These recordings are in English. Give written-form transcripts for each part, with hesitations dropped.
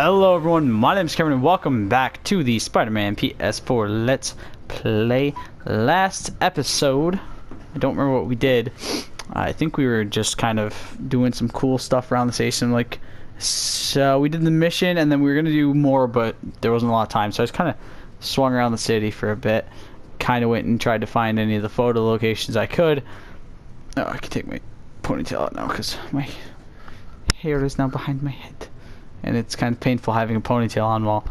Hello everyone, my name is Cameron and welcome back to the Spider-Man PS4 Let's Play. Last episode, I don't remember what we did. I think we were just kind of doing some cool stuff around the station. So we did the mission and then we were going to do more, but there wasn't a lot of time. So I just kind of swung around the city for a bit. Kind of went and tried to find any of the photo locations I could. Oh, I can take my ponytail out now because my hair is now behind my head. And it's kind of painful having a ponytail on while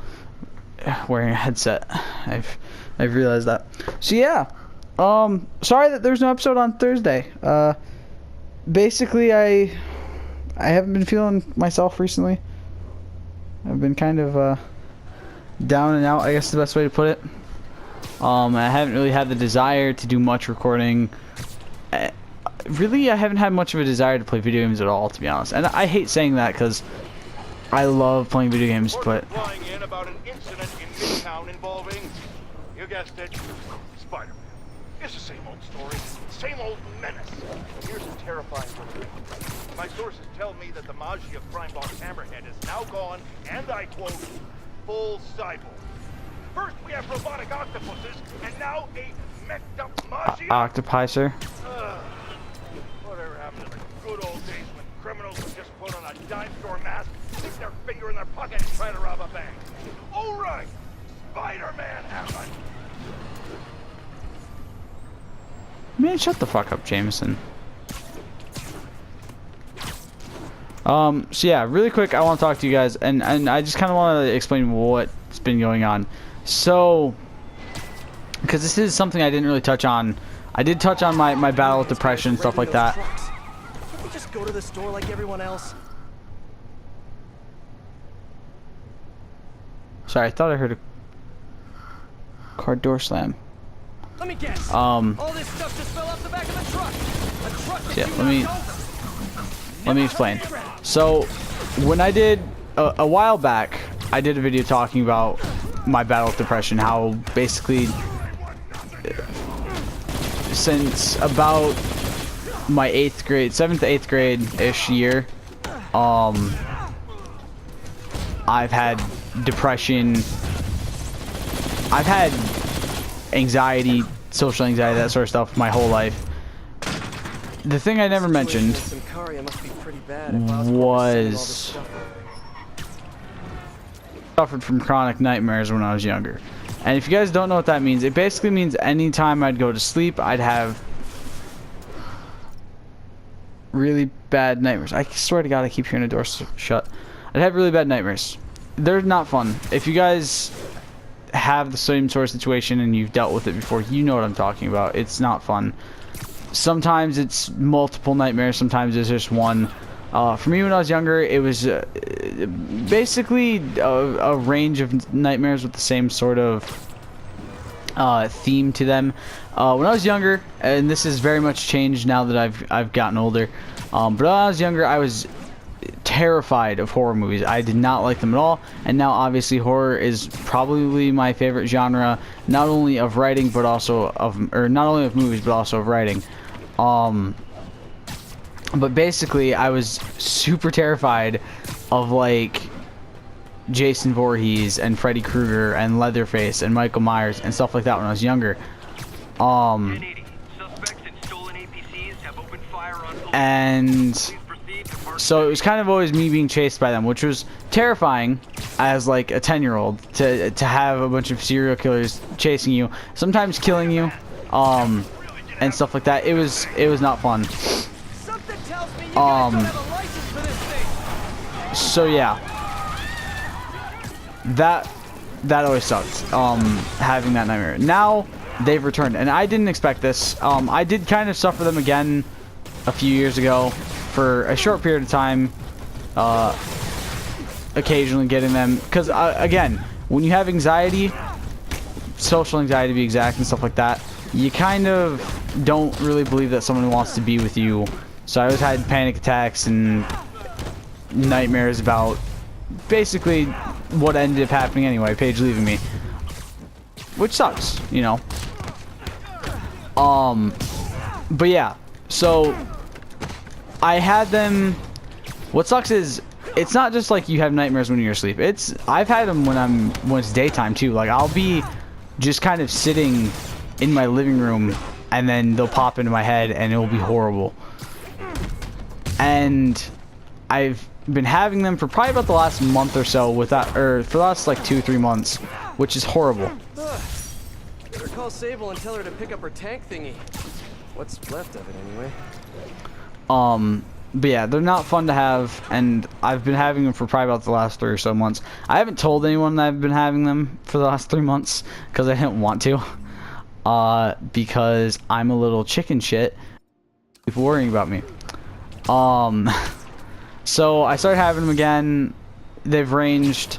wearing a headset. I've realized that. So yeah, sorry that there's no episode on Thursday. Basically I haven't been feeling myself recently. I've been kind of down and out, I guess is the best way to put it. I haven't really had the desire to do much recording. Really, I haven't had much of a desire to play video games at all, to be honest. And I hate saying that because I love playing video games, but flying in about an incident in Midtown involving, you guessed it, Spider-Man. It's the same old story, same old menace. Here's a terrifying one. My sources tell me that the Maggia crime boss Hammerhead is now gone, and I quote, full cyborg. First we have robotic octopuses, and now a messed up Maggia. Octopi, sir. Whatever happened to the good old days when criminals would just put on a dime store mask, stick their finger in their pocket and try to rob a bank? All right, Spider-Man happened. Man, shut the fuck up, Jameson. So yeah, really quick, I want to talk to you guys, and I just kind of want to explain what's been going on. So, because this is something I didn't really touch on. I did touch on my battle with depression, stuff like that. Can't we just go to the store like everyone else? Sorry, I thought I heard a car door slam. Let me guess. All this stuff just fell off the back of the truck. A truck that Yeah, you let me explain. So, when I did a while back, I did a video talking about my battle with depression, how basically since about my 7th to 8th grade-ish year, I've had depression, I've had anxiety, social anxiety, that sort of stuff my whole life. The thing I never mentioned was suffered from chronic nightmares when I was younger. And if you guys don't know what that means, it basically means anytime I'd go to sleep, I'd have really bad nightmares. I swear to God, I keep hearing the door shut. I'd have really bad nightmares. They're not fun. If you guys have the same sort of situation and you've dealt with it before, you know what I'm talking about. It's not fun. Sometimes it's multiple nightmares, sometimes it's just one. For me when I was younger, it was basically a range of nightmares with the same sort of theme to them. When I was younger, and this has very much changed now that I've gotten older, but when I was younger, I was terrified of horror movies. I did not like them at all, and now obviously horror is probably my favorite genre, not only of writing but also not only of movies but also of writing. But basically, I was super terrified of like Jason Voorhees and Freddy Krueger and Leatherface and Michael Myers and stuff like that when I was younger. And so it was kind of always me being chased by them, which was terrifying as like a 10-year-old to have a bunch of serial killers chasing you, sometimes killing you, and stuff like that. It was not fun. So yeah, that always sucked, having that nightmare. Now they've returned, and I didn't expect this. I did kind of suffer them again a few years ago for a short period of time, occasionally getting them, because again, when you have anxiety, social anxiety to be exact, and stuff like that, you kind of don't really believe that someone wants to be with you. So I always had panic attacks and nightmares about basically what ended up happening anyway, Paige leaving me, which sucks, you know. But yeah, so I had them. What sucks is it's not just like you have nightmares when you're asleep. I've had them when it's daytime too. Like I'll be just kind of sitting in my living room and then they'll pop into my head and it'll be horrible. And I've been having them for probably about the last month or so without, or for the last like 2-3 months, which is horrible. Better call Sable and tell her to pick up her tank thingy. What's left of it anyway. But yeah, they're not fun to have, and I've been having them for probably about the last 3 or so months. I haven't told anyone that I've been having them for the last 3 months because I didn't want to. Because I'm a little chicken shit. People worrying about me. So I started having them again. They've ranged.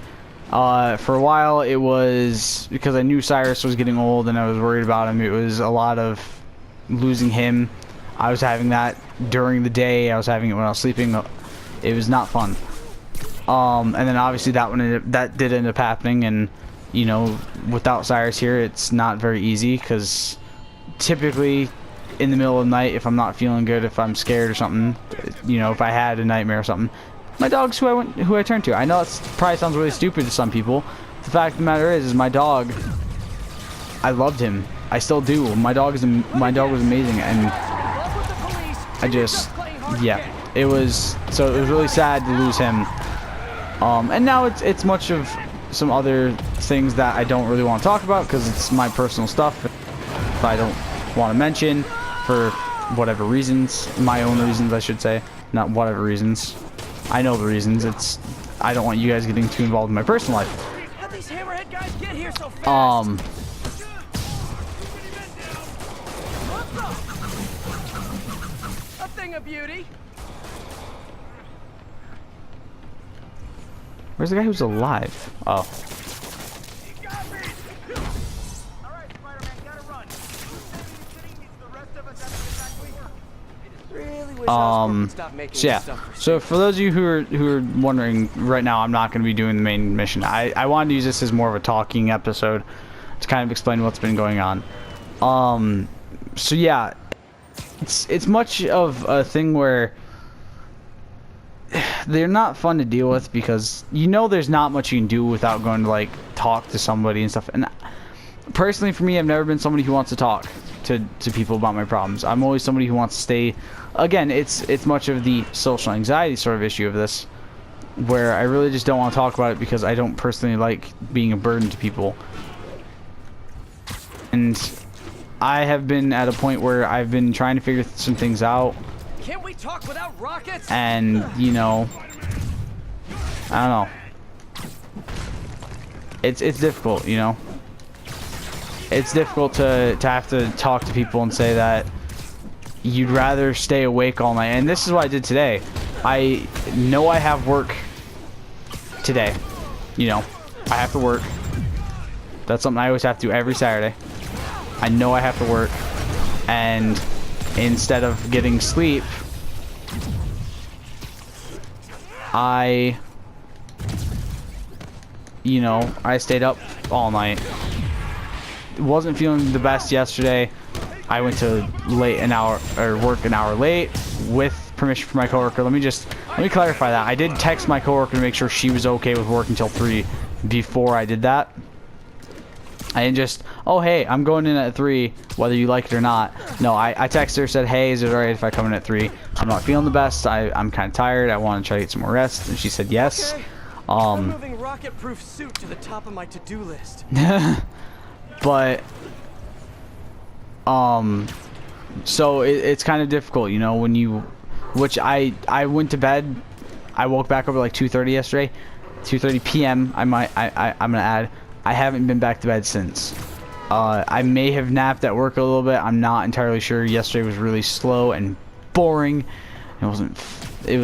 For a while it was because I knew Cyrus was getting old and I was worried about him. It was a lot of losing him. I was having that during the day. I was having it when I was sleeping. It was not fun. And then obviously that did end up happening, and you know, without Cyrus here, it's not very easy because typically in the middle of the night, if I'm not feeling good, if I'm scared or something, you know, if I had a nightmare or something, my dog's who I turn to. I know it probably sounds really stupid to some people. The fact of the matter is my dog, I loved him. I still do. My dog was amazing, and I just, yeah, it was really sad to lose him. And now it's much of some other things that I don't really want to talk about because it's my personal stuff if I don't want to mention for whatever reasons, my own reasons I should say, not whatever reasons. I know the reasons. I don't want you guys getting too involved in my personal life. How'd these hammerhead guys get here so fast? A thing of beauty. Where's the guy who's alive? Oh. He got me! All right, Spider-Man, gotta run. The rest of us have to get back to work. Really wish Oscorp would stop making So yeah, this stuff for so for those of you who are wondering, right now I'm not going to be doing the main mission. I wanted to use this as more of a talking episode to kind of explain what's been going on. So yeah, it's much of a thing where they're not fun to deal with because you know there's not much you can do without going to like talk to somebody and stuff. And personally for me, I've never been somebody who wants to talk to people about my problems. I'm always somebody who wants to stay. Again, it's much of the social anxiety sort of issue of this, where I really just don't want to talk about it because I don't personally like being a burden to people. And I have been at a point where I've been trying to figure some things out. Can't we talk without rockets? And, you know, I don't know. It's difficult, you know. It's difficult to have to talk to people and say that you'd rather stay awake all night. And this is what I did today. I know I have work today. You know, I have to work. That's something I always have to do every Saturday. I know I have to work. And instead of getting sleep, I stayed up all night. Wasn't feeling the best yesterday. I went to work an hour late with permission from my coworker. Let me clarify that. I did text my coworker to make sure she was okay with work until 3 before I did that. I didn't just, oh hey, I'm going in at 3 whether you like it or not. No, I texted her, said, hey, is it alright if I come in at 3? I'm not feeling the best. I'm kind of tired. I want to try to get some more rest. And she said yes. Okay. I'm moving rocket-proof suit to the top of my to-do list. But so it's kind of difficult, you know, when which I went to bed. I woke back up at like 2:30 yesterday, 2:30 p.m. I'm gonna add. I haven't been back to bed since. I may have napped at work a little bit. I'm not entirely sure. Yesterday was really slow and boring. It was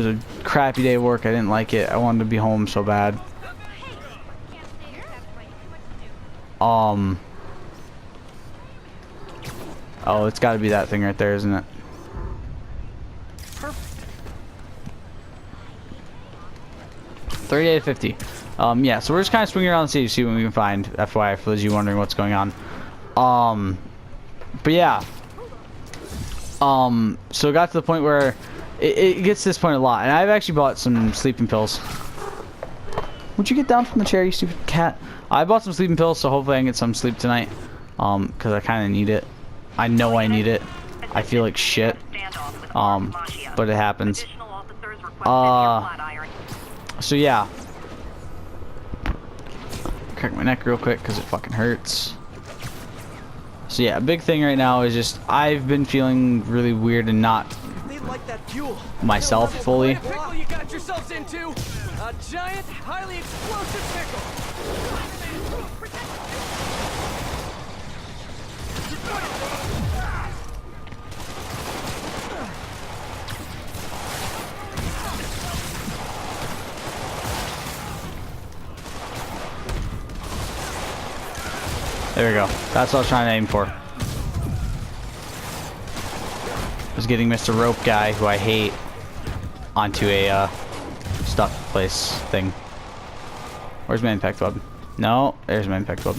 a crappy day of work. I didn't like it. I wanted to be home so bad. Oh, it's got to be that thing right there, isn't it? Perfect. 38 to 50. Yeah, so we're just kind of swinging around the city to see what we can find. FYI, for those of you wondering what's going on. But yeah. So it got to the point where it gets to this point a lot, and I've actually bought some sleeping pills Would you get down from the chair, you stupid cat? I bought some sleeping pills, so hopefully I can get some sleep tonight. Because I kind of need it. I know I need it. I feel like shit. But it happens. So yeah. Crack my neck real quick because it fucking hurts. So yeah, a big thing right now is just I've been feeling really weird and not myself fully. Pickle you got yourselves into a giant, highly explosive pickle. There we go. That's what I was trying to aim for. Was getting Mr. Rope Guy, who I hate, onto a stuck place thing. Where's my impact web? No, there's my impact web.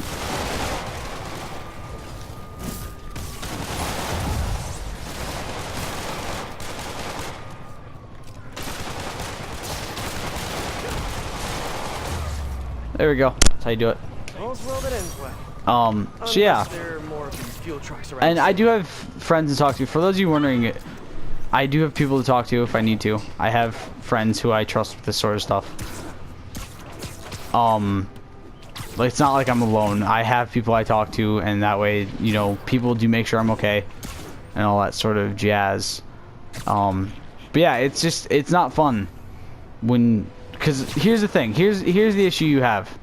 There we go. That's how you do it. All's well that ends well. So yeah. There are more of these fuel trucks around. And I do have friends to talk to. For those of you wondering, I do have people to talk to if I need to. I have friends who I trust with this sort of stuff. Like, it's not like I'm alone. I have people I talk to, and that way, you know, people do make sure I'm okay and all that sort of jazz. But yeah, it's just, it's not fun when, because here's the thing. Here's the issue you have.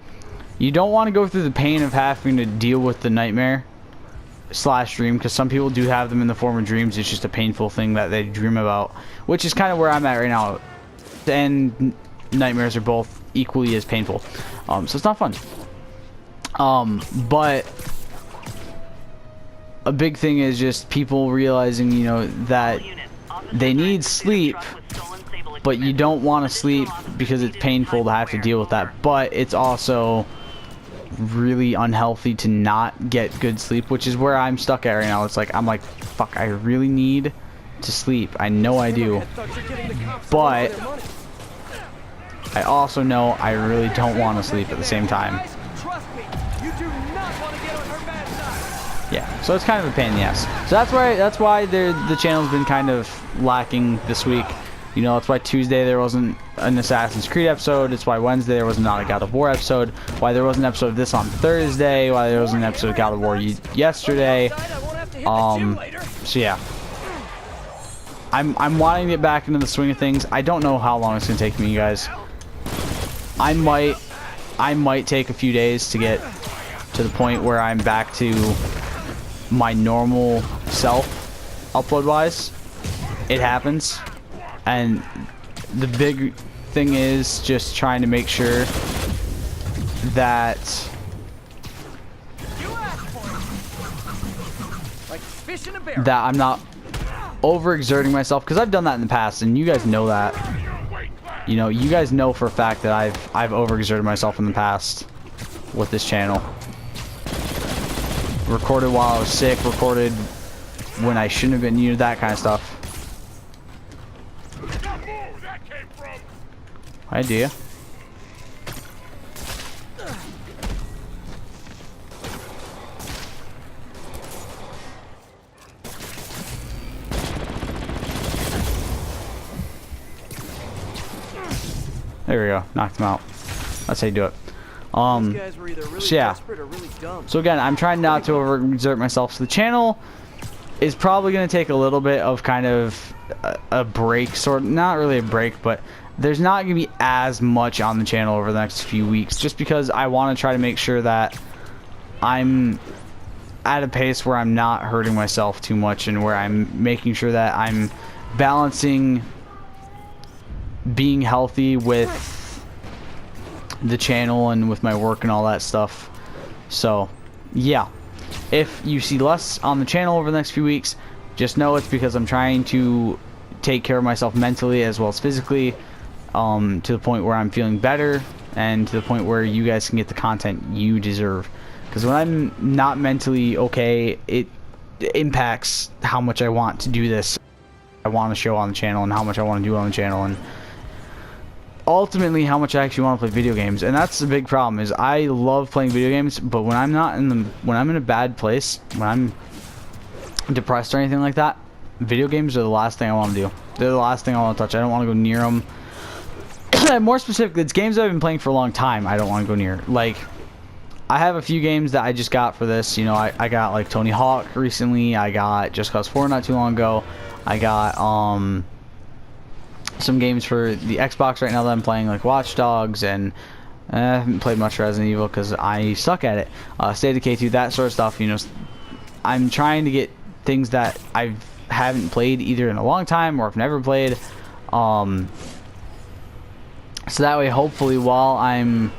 You don't want to go through the pain of having to deal with the nightmare slash dream, because some people do have them in the form of dreams. It's just a painful thing that they dream about, which is kind of where I'm at right now. And nightmares are both equally as painful. So it's not fun. But a big thing is just people realizing, you know, that they need sleep, but you don't want to sleep because it's painful to have to deal with that. But it's also really unhealthy to not get good sleep, which is where I'm stuck at right now. It's like, I'm like, fuck, I really need to sleep. I know I do. But I also know I really don't want to sleep at the same time. Yeah, so it's kind of a pain in the ass. So that's why the channel's been kind of lacking this week. You know, that's why Tuesday there wasn't an Assassin's Creed episode. It's why Wednesday there was not a God of War episode. Why there wasn't an episode of this on Thursday. Why there wasn't an episode of God of War yesterday. So yeah. I'm wanting to get back into the swing of things. I don't know how long it's gonna take me, you guys. I might take a few days to get to the point where I'm back to my normal self, upload wise. It happens. And the big thing is just trying to make sure that I'm not overexerting myself, because I've done that in the past, and you guys know that. You know, you guys know for a fact that I've overexerted myself in the past with this channel. Recorded while I was sick, recorded when I shouldn't have been, you know, that kind of stuff. Idea. There we go. Knocked him out. That's how you do it. So yeah. So again, I'm trying not to overexert myself. So the channel is probably going to take a little bit of kind of a break, sort of, not really a break, but there's not going to be as much on the channel over the next few weeks, just because I want to try to make sure that I'm at a pace where I'm not hurting myself too much, and where I'm making sure that I'm balancing being healthy with the channel and with my work and all that stuff. So yeah, if you see less on the channel over the next few weeks, just know it's because I'm trying to take care of myself mentally as well as physically, to the point where I'm feeling better, and to the point where you guys can get the content you deserve. Because when I'm not mentally okay, it impacts how much I want to do this. I want to show on the channel, and how much I want to do on the channel, and ultimately how much I actually want to play video games. And that's the big problem, is I love playing video games, but when I'm not in the, when I'm in a bad place, when I'm depressed or anything like that, video games are the last thing I want to do. They're the last thing I want to touch. I don't want to go near them. More specifically, it's games I've been playing for a long time I don't want to go near. Like, I have a few games that I just got for this. You know, I got like Tony Hawk recently. I got Just Cause 4 not too long ago. I got some games for the Xbox right now that I'm playing, like Watch Dogs, and I haven't played much Resident Evil because I suck at it. State of Decay 2, that sort of stuff. You know, I'm trying to get things that I haven't played either in a long time or I've never played. So that way, hopefully, while I'm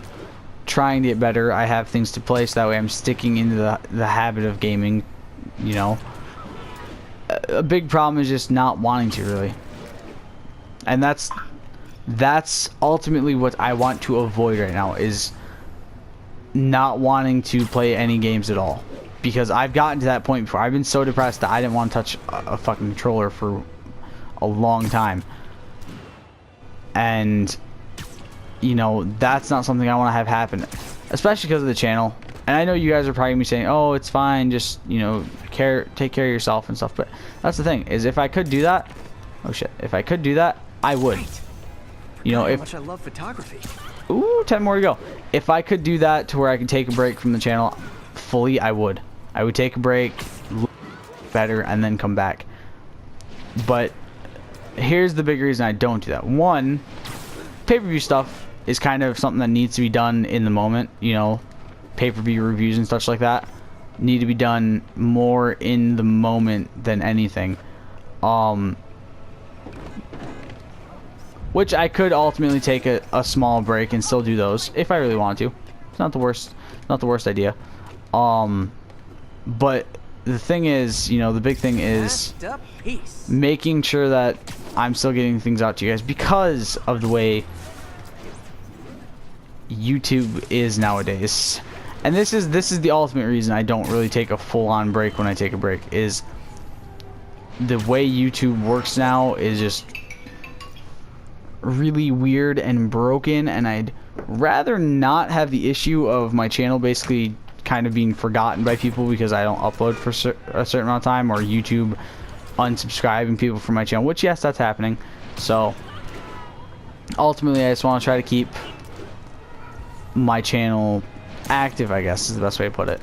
trying to get better, I have things to play, so that way I'm sticking into the habit of gaming, you know. A big problem is just not wanting to, really. And that's ultimately what I want to avoid right now, is not wanting to play any games at all. Because I've gotten to that point before. I've been so depressed that I didn't want to touch a fucking controller for a long time. And, you know, that's not something I want to have happen. Especially because of the channel. And I know you guys are probably going to be saying, oh, it's fine, just, you know, take care of yourself and stuff. But that's the thing, is if I could do that, oh shit, if I could do that, I would. You know, if... How much I love photography. Ooh, 10 more to go. If I could do that to where I could take a break from the channel fully, I would. I would take a break, look better, and then come back. But here's the big reason I don't do that. One, pay-per-view stuff is kind of something that needs to be done in the moment. You know, pay-per-view reviews and such like that need to be done more in the moment than anything. Which I could ultimately take a small break and still do those if I really want to. It's not the worst idea. But the thing is, you know, the big thing is making sure that I'm still getting things out to you guys because of the way YouTube is nowadays. And this is the ultimate reason I don't really take a full-on break when I take a break, is the way YouTube works now is just really weird and broken, and I'd rather not have the issue of my channel basically kind of being forgotten by people because I don't upload for a certain amount of time, or YouTube unsubscribing people from my channel, which yes, that's happening. So ultimately I just want to try to keep my channel active, I guess is the best way to put it.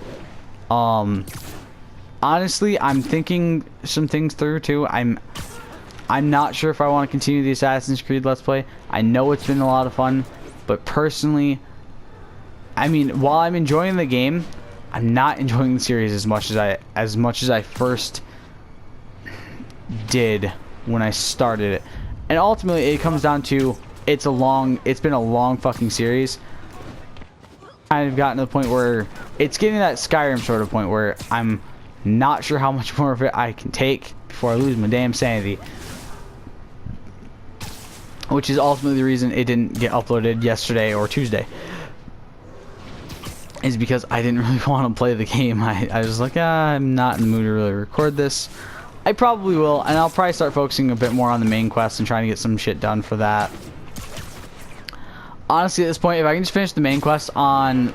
Honestly, I'm thinking some things through too. I'm not sure if I want to continue the Assassin's Creed Let's Play. I know it's been a lot of fun, but personally, I mean, while I'm enjoying the game, I'm not enjoying the series as much as I first did when I started it. And ultimately, it comes down to it's been a long fucking series. I've gotten to the point where it's getting that Skyrim sort of point where I'm not sure how much more of it I can take before I lose my damn sanity. Which is ultimately the reason it didn't get uploaded yesterday or Tuesday. Is because I didn't really want to play the game. I was like, I'm not in the mood to really record this. I probably will, and I'll probably start focusing a bit more on the main quest and trying to get some shit done for that. Honestly, at this point, if I can just finish the main quest on...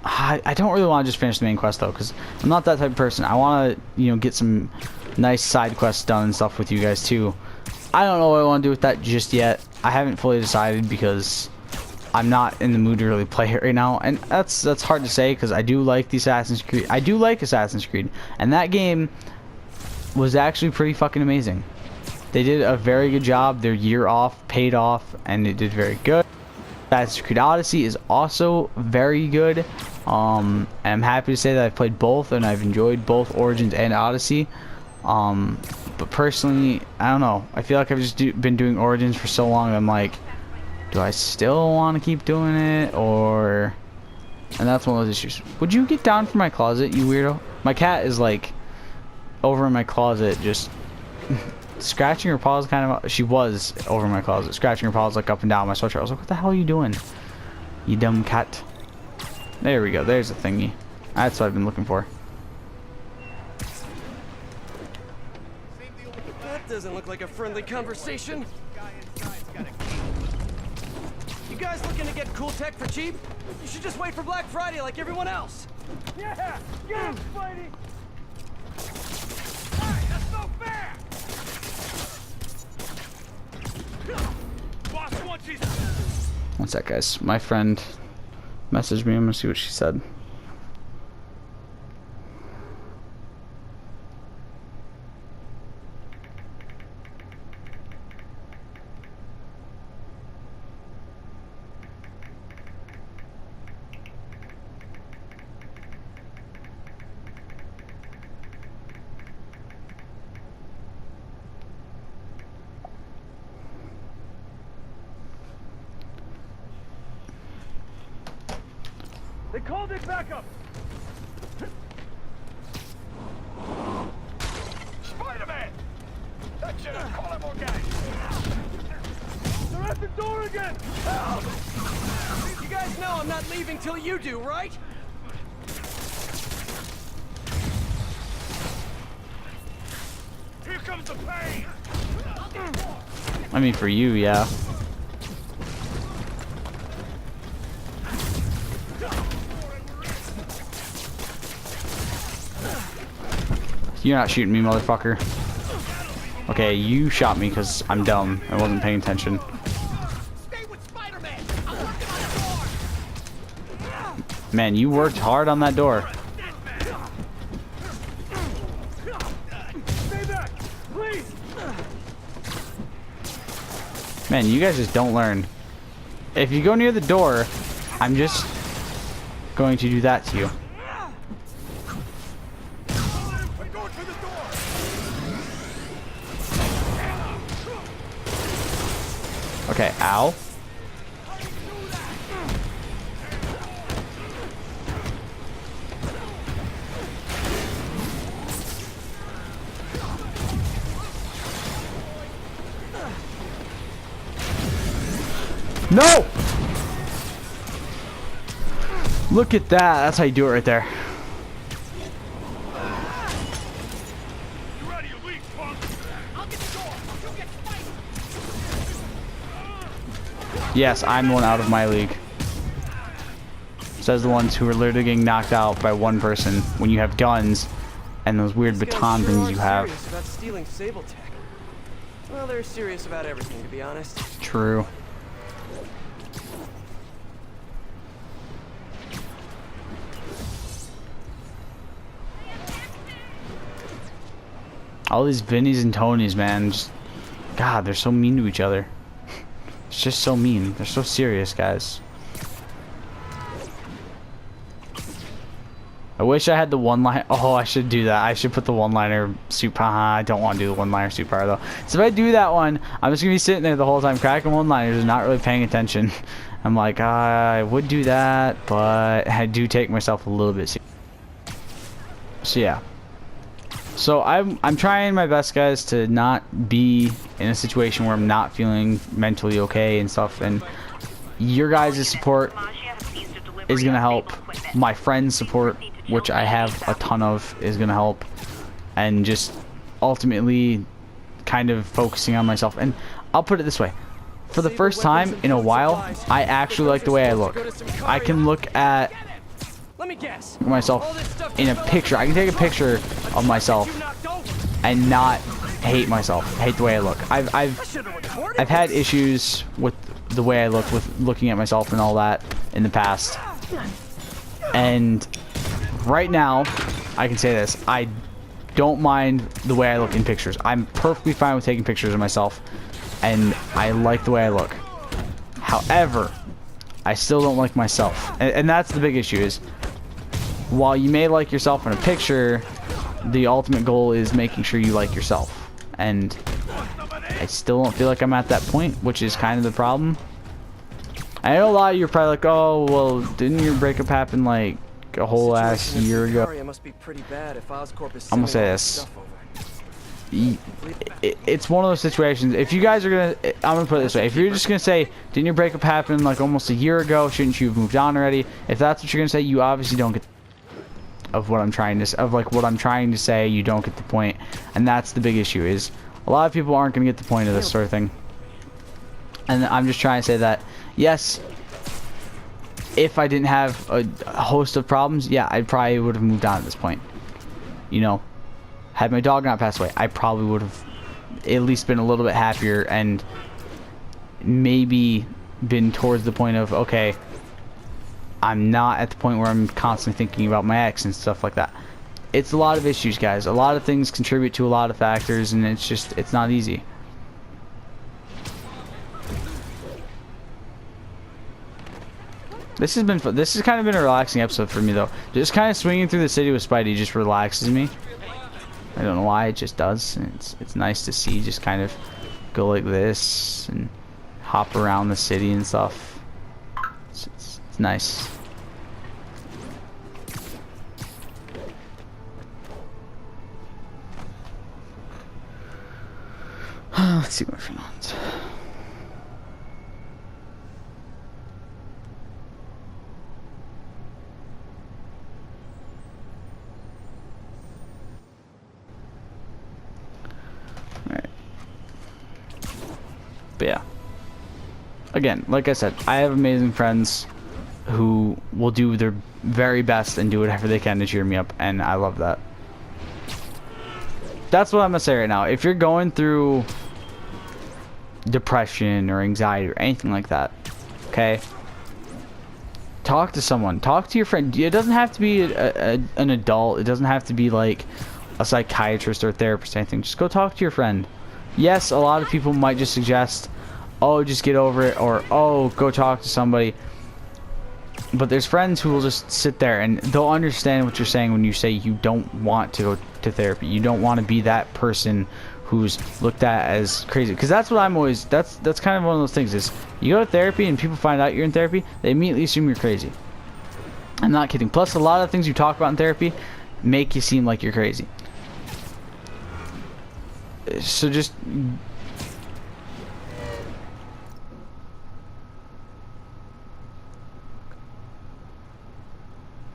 I don't really want to just finish the main quest, though, because I'm not that type of person. I want to, you know, get some nice side quests done and stuff with you guys, too. I don't know what I want to do with that just yet. I haven't fully decided because I'm not in the mood to really play it right now, and that's hard to say because I do like the Assassin's Creed. I do like Assassin's Creed, and that game was actually pretty fucking amazing. They did a very good job. Their year off paid off, and it did very good. Assassin's Creed Odyssey is also very good. And I'm happy to say that I've played both, and I've enjoyed both Origins and Odyssey. But personally, I don't know. I feel like I've just been doing Origins for so long. I'm like, do I still want to keep doing it, or? And that's one of those issues. Would you get down from my closet, you weirdo? My cat is like over in my closet, just scratching her paws. Kind of. She was over in my closet, scratching her paws like up and down my sweatshirt. I was like, what the hell are you doing, you dumb cat? There we go. There's the thingy. That's what I've been looking for. That doesn't look like a friendly conversation. You guys looking to get cool tech for cheap? You should just wait for Black Friday like everyone else. Yeah! Get him, Spidey! Hey, that's no fair! Boss wants his... One sec, guys. My friend messaged me. I'm gonna see what she said. They called it backup! Spider-Man! That should have called him again! They're at the door again! Help! You guys know I'm not leaving till you do, right? Here comes the pain! I mean, for you, yeah. You're not shooting me, motherfucker. Okay, you shot me because I'm dumb. I wasn't paying attention. Stay with Spider-Man. I'm working on the door. Man, you worked hard on that door. Stay back! Please! Man, you guys just don't learn. If you go near the door, I'm just going to do that to you. I'm going for the door! Okay, ow. No! Look at that. That's how you do it right there. You ready to leave, punk? I'll get the door! You get Spidey! Yes, I'm the one out of my league. Says the ones who are literally getting knocked out by one person when you have guns and those weird These guys baton sure things are you have. serious about stealing Sable tech. Well, they're serious about everything, to be honest. True. All these Vinnies and Tonys, man, just, God, they're so mean to each other. It's just so mean. They're so serious, guys. I wish I had the one-line. Oh, I should do that. I should put the one-liner super. I don't want to do the one-liner super though. So if I do that one, I'm just gonna be sitting there the whole time cracking one-liners and not really paying attention. I'm like, I would do that, but I do take myself a little bit serious. So yeah. So I'm trying my best, guys, to not be in a situation where I'm not feeling mentally okay and stuff. And your guys' support is gonna help. My friends' support, which I have a ton of, is gonna help. And just ultimately kind of focusing on myself. And I'll put it this way. For the first time in a while, I actually like the way I look. I can look at Let me guess. myself in a picture. I can take a picture of myself and not hate myself, hate the way I look. I've had issues with the way I look, with looking at myself and all that in the past. And right now, I can say this: I don't mind the way I look in pictures. I'm perfectly fine with taking pictures of myself, and I like the way I look. However, I still don't like myself, and that's the big issue. Is while you may like yourself in a picture, the ultimate goal is making sure you like yourself. And I still don't feel like I'm at that point, which is kind of the problem. I know a lot of you are probably like, oh, well, didn't your breakup happen like a whole ass year ago? Must be pretty bad if Oscorp is I'm gonna say sending all this. stuff over. It's one of those situations. If you guys are gonna, I'm gonna put it this way: if you're just gonna say, didn't your breakup happen like almost a year ago? Shouldn't you have moved on already? If that's what you're gonna say, you obviously don't get of what I'm trying to what I'm trying to say. You don't get the point, and that's the big issue. Is a lot of people aren't gonna get the point of this sort of thing. And I'm just trying to say that Yes, if I didn't have a host of problems, yeah, I probably would have moved on at this point. You know, had my dog not passed away, I probably would have at least been a little bit happier and maybe been towards the point of, okay, I'm not at the point where I'm constantly thinking about my ex and stuff like that. It's a lot of issues, guys. A lot of things contribute to a lot of factors, and it's not easy. This has been fun. This has kind of been a relaxing episode for me, though. Just kind of swinging through the city with Spidey just relaxes me. I don't know why, it just does. And it's nice to see, just kind of go like this and hop around the city and stuff. It's nice. Let's see what we're on. But yeah, again, like I said, I have amazing friends who will do their very best and do whatever they can to cheer me up, and I love that. That's what I'm gonna say right now. If you're going through depression or anxiety or anything like that, okay, talk to someone. Talk to your friend. It doesn't have to be an adult. It doesn't have to be like a psychiatrist or a therapist or anything. Just go talk to your friend. Yes, a lot of people might just suggest, oh, just get over it, or oh, go talk to somebody. But there's friends who will just sit there and they'll understand what you're saying when you say you don't want to go to therapy. You don't want to be that person who's looked at as crazy. Because that's what I'm always, that's kind of one of those things is, you go to therapy and people find out you're in therapy, they immediately assume you're crazy. I'm not kidding. Plus, a lot of things you talk about in therapy make you seem like you're crazy. So just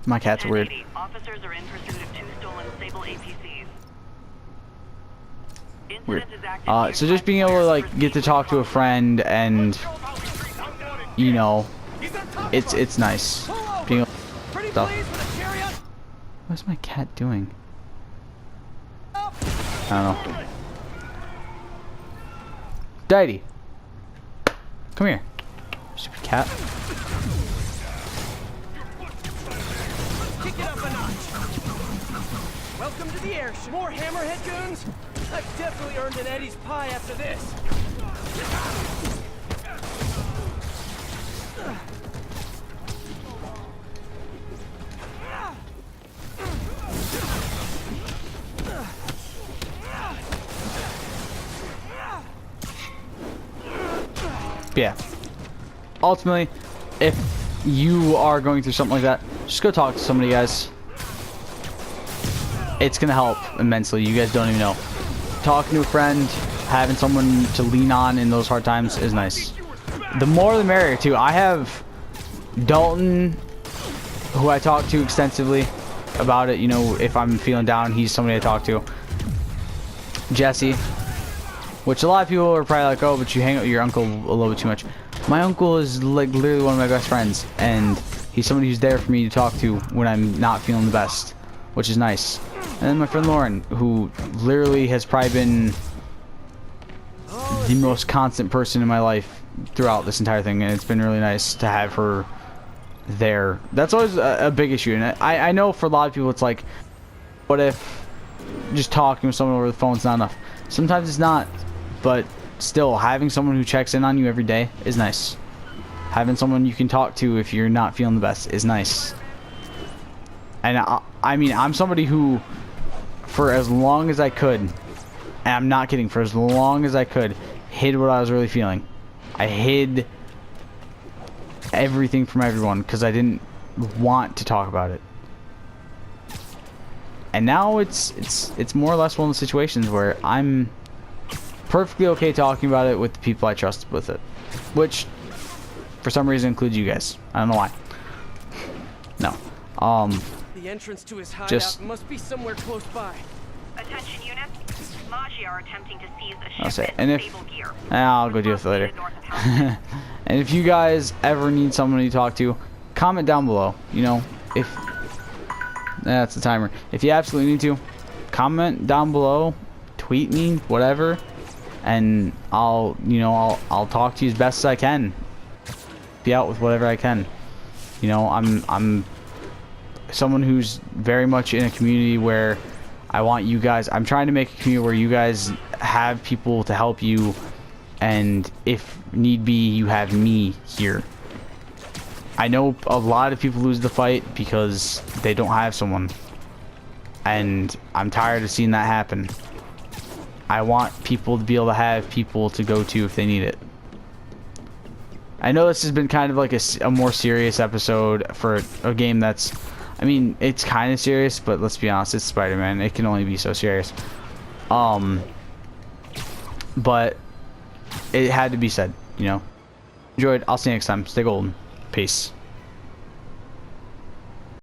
my cat's weird. Officers are in pursuit of 2 stolen Sable APCs. Weird. So just being able to like get to talk to a friend and you know, it's nice. Being able to stuff. What's my cat doing? I don't know. Daddy, come here, stupid cat. Kick it up a notch. Welcome to the airship. More hammerhead goons? I've definitely earned an Eddie's pie after this. Yeah, ultimately, if you are going through something like that, just go talk to somebody, guys. It's gonna help immensely. You guys don't even know. Talking to a friend, having someone to lean on in those hard times is nice. The more the merrier too. I have Dalton, who I talk to extensively about it. You know, if I'm feeling down, he's somebody I talk to. Jesse, which a lot of people are probably like, oh, but you hang out with your uncle a little bit too much. My uncle is like literally one of my best friends, and he's somebody who's there for me to talk to when I'm not feeling the best, which is nice. And then my friend Lauren, who literally has probably been the most constant person in my life throughout this entire thing, and it's been really nice to have her there. That's always a big issue, and I know for a lot of people it's like, what if just talking with someone over the phone is not enough? Sometimes it's not, but still, having someone who checks in on you every day is nice. Having someone you can talk to if you're not feeling the best is nice. And I mean, I'm somebody who, for as long as I could, and I'm not kidding, for as long as I could, hid what I was really feeling. I hid everything from everyone because I didn't want to talk about it. And now it's more or less one of the situations where I'm perfectly okay talking about it with the people I trust with it, which for some reason includes you guys. I don't know why. No. The entrance to his hideout Just must be somewhere close by. Attention units. Maggia are attempting to seize a I'll say, shipment and of if Sable gear. I'll go deal with it later. And if you guys ever need someone to talk to, comment down below. You know, if that's the timer. If you absolutely need to, comment down below, tweet me, whatever, and I'll talk to you as best as I can. Be out with whatever I can. You know, I'm someone who's very much in a community where I want you guys. I'm trying to make a community where you guys have people to help you, and if need be, you have me here. I know a lot of people lose the fight because they don't have someone, and I'm tired of seeing that happen. I want people to be able to have people to go to if they need it. I know this has been kind of like a more serious episode for a game that's, I mean, it's kind of serious, but let's be honest, it's Spider-Man. It can only be so serious. But it had to be said, you know. Enjoyed. I'll see you next time. Stay golden. Peace.